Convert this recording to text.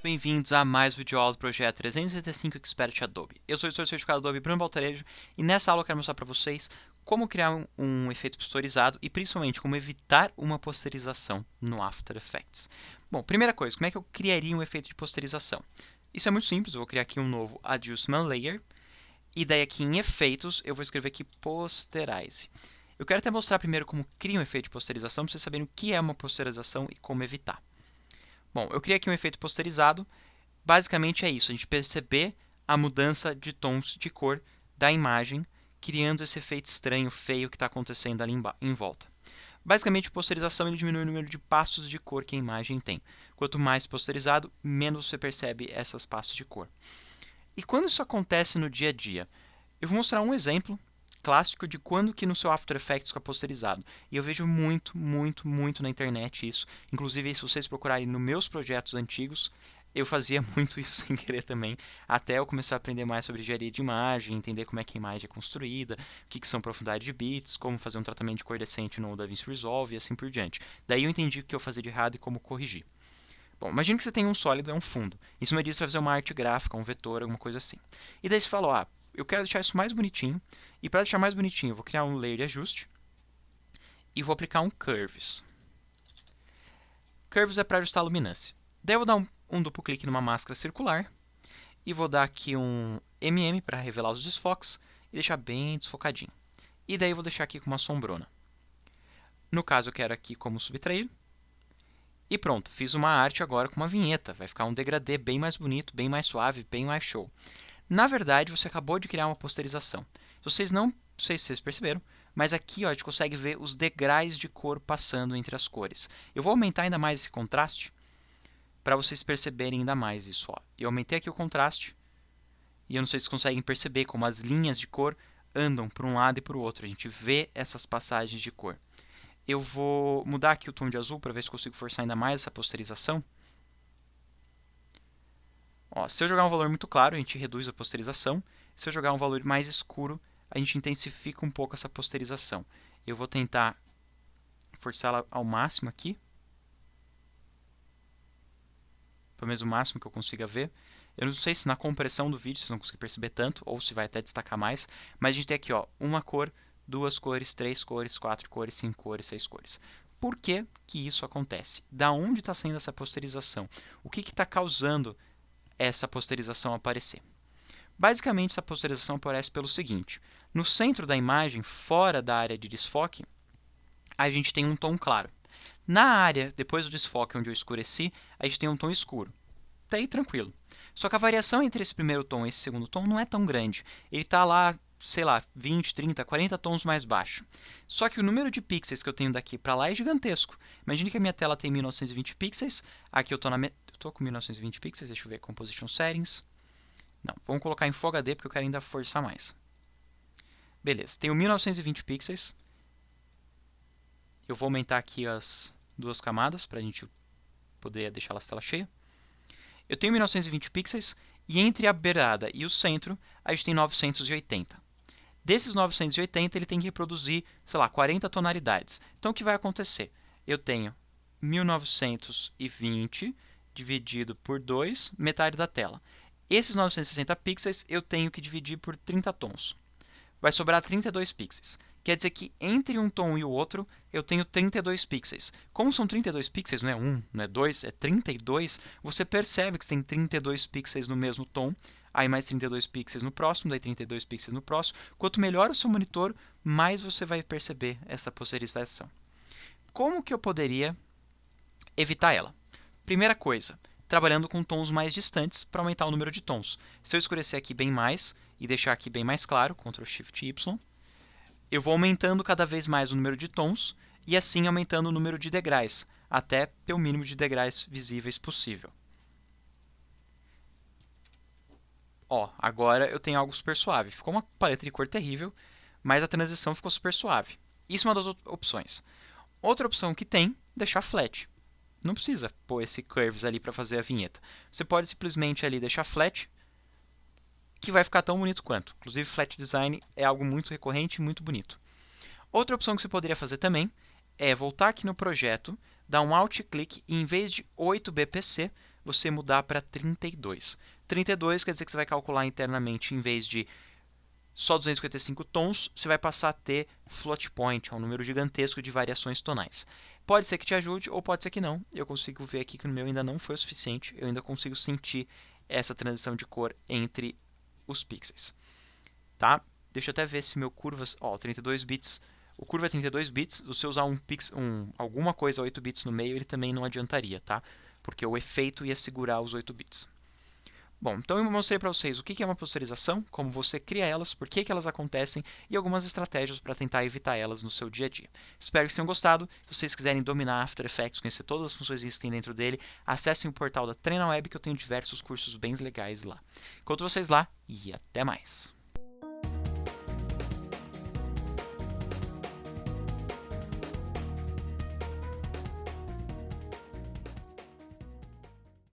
Bem-vindos a mais um videoaula do projeto 365 Expert Adobe. Eu sou o editor certificado Adobe Bruno Baltarejo e nessa aula eu quero mostrar para vocês como criar um efeito posterizado e principalmente como evitar uma posterização no After Effects. Bom, primeira coisa, como é que eu criaria um efeito de posterização? Isso é muito simples, eu vou criar aqui um novo Adjustment Layer e daí aqui em Efeitos eu vou escrever aqui Posterize. Eu quero até mostrar primeiro como cria um efeito de posterização para vocês saberem o que é uma posterização e como evitar. Bom, eu criei aqui um efeito posterizado. Basicamente é isso, a gente perceber a mudança de tons de cor da imagem, criando esse efeito estranho, feio que está acontecendo ali em volta. Basicamente, a posterização ele diminui o número de passos de cor que a imagem tem. Quanto mais posterizado, menos você percebe esses passos de cor. E quando isso acontece no dia a dia? Eu vou mostrar um exemplo clássico de quando que no seu After Effects fica posterizado. E eu vejo muito na internet isso. Inclusive, se vocês procurarem nos meus projetos antigos, eu fazia muito isso sem querer também, até eu começar a aprender mais sobre engenharia de imagem, entender como é que a imagem é construída, o que são profundidade de bits, como fazer um tratamento de cor decente no DaVinci Resolve e assim por diante. Daí eu entendi o que eu fazia de errado e como corrigir. Bom, imagine que você tem um sólido, é um fundo. Em cima disso, você vai fazer uma arte gráfica, um vetor, alguma coisa assim. E daí você fala, eu quero deixar isso mais bonitinho. E para deixar mais bonitinho, eu vou criar um layer de ajuste. E vou aplicar um Curves. Curves é para ajustar a luminância. Daí eu vou dar um duplo clique numa máscara circular. E vou dar aqui um MM para revelar os desfoques. E deixar bem desfocadinho. E daí eu vou deixar aqui com uma sombrona. No caso, eu quero aqui como subtrair. E pronto, fiz uma arte agora com uma vinheta. Vai ficar um degradê bem mais bonito, bem mais suave, bem mais show. Na verdade, você acabou de criar uma posterização. Não sei se vocês perceberam, mas aqui a gente consegue ver os degraus de cor passando entre as cores. Eu vou aumentar ainda mais esse contraste para vocês perceberem ainda mais isso. Eu aumentei aqui o contraste e eu não sei se vocês conseguem perceber como as linhas de cor andam para um lado e para o outro. A gente vê essas passagens de cor. Eu vou mudar aqui o tom de azul para ver se consigo forçar ainda mais essa posterização. Se eu jogar um valor muito claro, a gente reduz a posterização. Se eu jogar um valor mais escuro, a gente intensifica um pouco essa posterização. Eu vou tentar forçá-la ao máximo aqui. Pelo menos o máximo que eu consiga ver. Eu não sei se na compressão do vídeo vocês vão conseguir perceber tanto, ou se vai até destacar mais. Mas a gente tem aqui uma cor, duas cores, três cores, quatro cores, cinco cores, seis cores. Por que que isso acontece? Da onde está saindo essa posterização? O que está causando essa posterização aparecer? Basicamente, essa posterização aparece pelo seguinte. No centro da imagem, fora da área de desfoque, a gente tem um tom claro. Na área, depois do desfoque, onde eu escureci, a gente tem um tom escuro. Tá aí tranquilo. Só que a variação entre esse primeiro tom e esse segundo tom não é tão grande. Ele está lá, sei lá, 20, 30, 40 tons mais baixo. Só que o número de pixels que eu tenho daqui para lá é gigantesco. Imagine que a minha tela tem 1920 pixels. Aqui eu estou com 1920 pixels, deixa eu ver, Composition Settings. Não, vamos colocar em Full HD porque eu quero ainda forçar mais. Beleza, tenho 1920 pixels. Eu vou aumentar aqui as duas camadas para a gente poder deixar a tela cheia. Eu tenho 1920 pixels e entre a beirada e o centro a gente tem 980. Desses 980 ele tem que reproduzir, sei lá, 40 tonalidades. Então o que vai acontecer? Eu tenho 1920 dividido por 2, metade da tela. Esses 960 pixels eu tenho que dividir por 30 tons. Vai sobrar 32 pixels. Quer dizer que entre um tom e o outro eu tenho 32 pixels. Como são 32 pixels, não é 1, não é 2, é 32, você percebe que você tem 32 pixels no mesmo tom, aí mais 32 pixels no próximo, daí 32 pixels no próximo. Quanto melhor o seu monitor, mais você vai perceber essa posterização. Como que eu poderia evitar ela? Primeira coisa, trabalhando com tons mais distantes para aumentar o número de tons. Se eu escurecer aqui bem mais e deixar aqui bem mais claro, Ctrl Shift Y, eu vou aumentando cada vez mais o número de tons e assim aumentando o número de degraus, até ter o mínimo de degraus visíveis possível. Agora eu tenho algo super suave. Ficou uma paleta de cor terrível, mas a transição ficou super suave. Isso é uma das opções. Outra opção que tem, deixar flat. Não precisa pôr esse curves ali para fazer a vinheta. Você pode simplesmente ali deixar flat, que vai ficar tão bonito quanto. Inclusive, flat design é algo muito recorrente e muito bonito. Outra opção que você poderia fazer também é voltar aqui no projeto, dar um Alt-clique e em vez de 8 BPC, você mudar para 32. 32 quer dizer que você vai calcular internamente, em vez de só 255 tons, você vai passar a ter float point, é um número gigantesco de variações tonais. Pode ser que te ajude ou pode ser que não. Eu consigo ver aqui que no meu ainda não foi o suficiente. Eu ainda consigo sentir essa transição de cor entre os pixels. Tá? Deixa eu até ver se meu curvas... Ó, 32 bits... O curva é 32 bits. Se você usar alguma coisa 8 bits no meio, ele também não adiantaria, tá? Porque o efeito ia segurar os 8 bits. Bom, então eu mostrei para vocês o que é uma posterização, como você cria elas, por que elas acontecem e algumas estratégias para tentar evitar elas no seu dia a dia. Espero que tenham gostado. Se vocês quiserem dominar After Effects, conhecer todas as funções que existem dentro dele, acessem o portal da TreinaWeb que eu tenho diversos cursos bem legais lá. Encontro vocês lá e até mais!